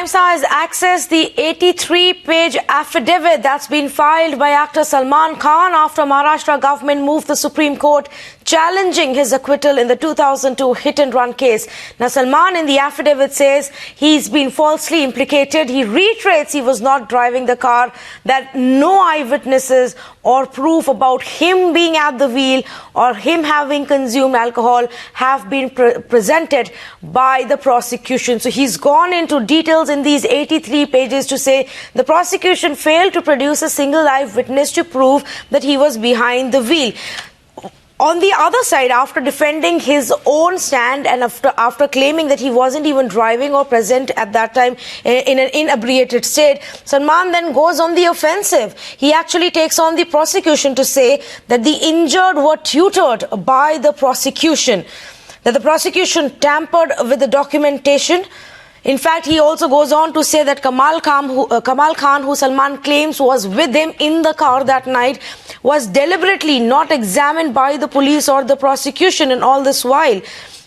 Times now has accessed the 83-page affidavit that's been filed by actor Salman Khan after Maharashtra government moved the Supreme Court challenging his acquittal in the 2002 hit-and-run case. Now, Salman in the affidavit says he's been falsely implicated. He reiterates he was not driving the car, that no eyewitnesses or proof about him being at the wheel or him having consumed alcohol have been presented by the prosecution. So he's gone into details in these 83 pages to say the prosecution failed to produce a single eyewitness to prove that he was behind the wheel. On the other side, after defending his own stand and after claiming that he wasn't even driving or present at that time in an inebriated state, Salman then goes on the offensive. He actually takes on the prosecution to say that the injured were tutored by the prosecution, that the prosecution tampered with the documentation. In fact, he also goes on to say that Kamal Khan, who Salman claims was with him in the car that night, was deliberately not examined by the police or the prosecution, and all this while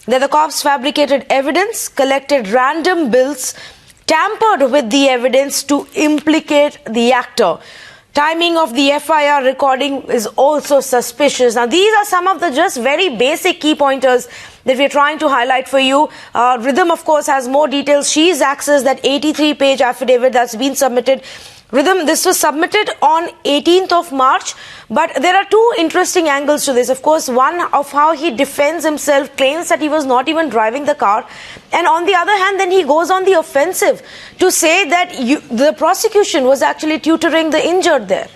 that the cops fabricated evidence, collected random bills, tampered with the evidence to implicate the actor. Timing of the FIR recording is also suspicious. Now, these are some of the just very basic key pointers that we're trying to highlight for you. Rhythm, of course, has more details. She's accessed that 83-page affidavit that's been submitted. Rhythm, this was submitted on 18th of March, but there are two interesting angles to this. Of course, one of how he defends himself, claims that he was not even driving the car. And on the other hand, then he goes on the offensive to say that the prosecution was actually tutoring the injured there.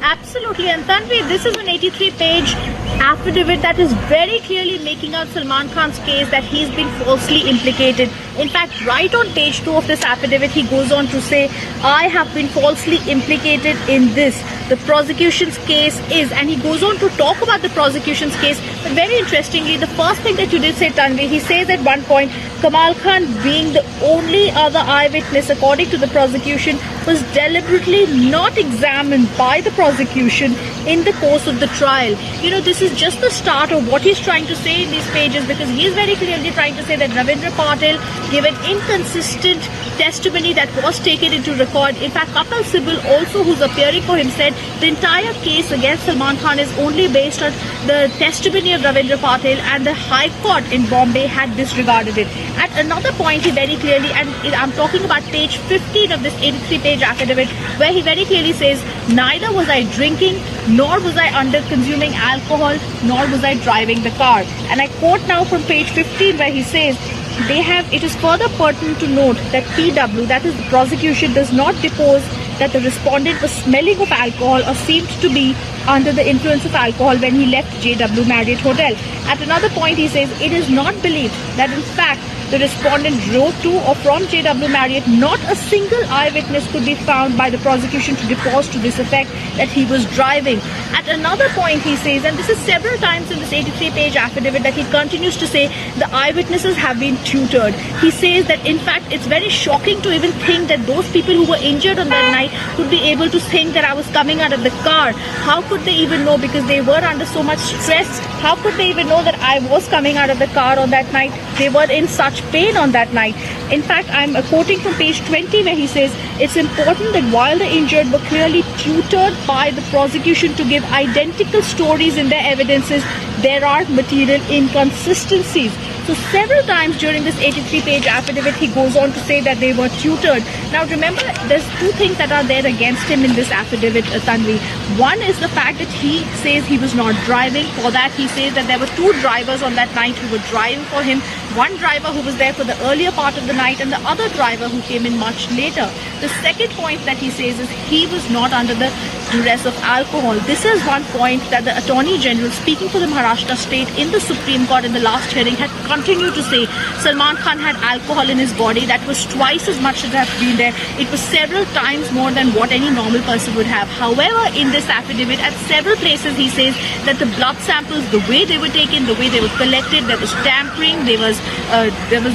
Absolutely, and Tanvi, this is an 83-page affidavit that is very clearly making out Salman Khan's case that he's been falsely implicated. In fact, right on page 2 of this affidavit, he goes on to say, I have been falsely implicated in this. The prosecution's case is, and he goes on to talk about the prosecution's case. But very interestingly, the first thing that you did say, Tanvi, he says at one point, Kamal Khan being the only other eyewitness, according to the prosecution, was deliberately not examined by the prosecution in the course of the trial. You know, this is just the start of what he's trying to say in these pages, because he's very clearly trying to say that Ravindra Patil gave an inconsistent testimony that was taken into record. In fact, Kapil Sibal also, who's appearing for him, said the entire case against Salman Khan is only based on the testimony of Ravindra Patil, and the High Court in Bombay had disregarded it. At another point, he very clearly, and I'm talking about page 15 of this 83-page affidavit, where he very clearly says, neither was I drinking, nor was I under consuming alcohol, nor was I driving the car. And I quote now from page 15, where he says, it is further pertinent to note that PW, that is the prosecution, does not depose that the respondent was smelling of alcohol or seemed to be under the influence of alcohol when he left JW Marriott Hotel. At another point, he says, it is not believed that in fact the respondent drove to or from JW Marriott. Not a single eyewitness could be found by the prosecution to depose to this effect that he was driving. At another point, he says, and this is several times in this 83-page affidavit that he continues to say, the eyewitnesses have been tutored. He says that in fact it's very shocking to even think that those people who were injured on that night could be able to think that I was coming out of the car. How could they even know, because they were under so much stress? How could they even know that I was coming out of the car on that night? They were in such pain on that night. In fact, I'm quoting from page 20, where he says, it's important that while the injured were clearly tutored by the prosecution to give identical stories in their evidences, there are material inconsistencies. So several times during this 83-page affidavit, he goes on to say that they were tutored. Now remember, there's two things that are there against him in this affidavit, Tanvi. One is the fact that he says he was not driving. For that, he says that there were two drivers on that night who were driving for him. One driver who was there for the earlier part of the night, and the other driver who came in much later. The second point that he says is he was not under the duress of alcohol. This is one point that the Attorney General, speaking for the Maharashtra state in the Supreme Court in the last hearing, had continued to say Salman Khan had alcohol in his body. That was twice as much as had been there. It was several times more than what any normal person would have. However, in this affidavit, at several places, he says that the blood samples, the way they were taken, the way they were collected, there was tampering, there was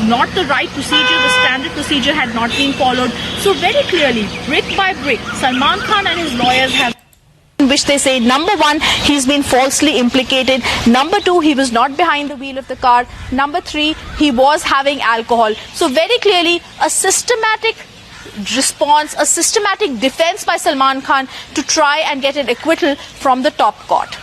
not the right procedure, the standard procedure had not been followed. So very clearly, brick by brick, Salman Khan and his lawyers have which they say, number one, he's been falsely implicated. Number two, he was not behind the wheel of the car. Number three, he was having alcohol. So very clearly, a systematic response, a systematic defense by Salman Khan to try and get an acquittal from the top court.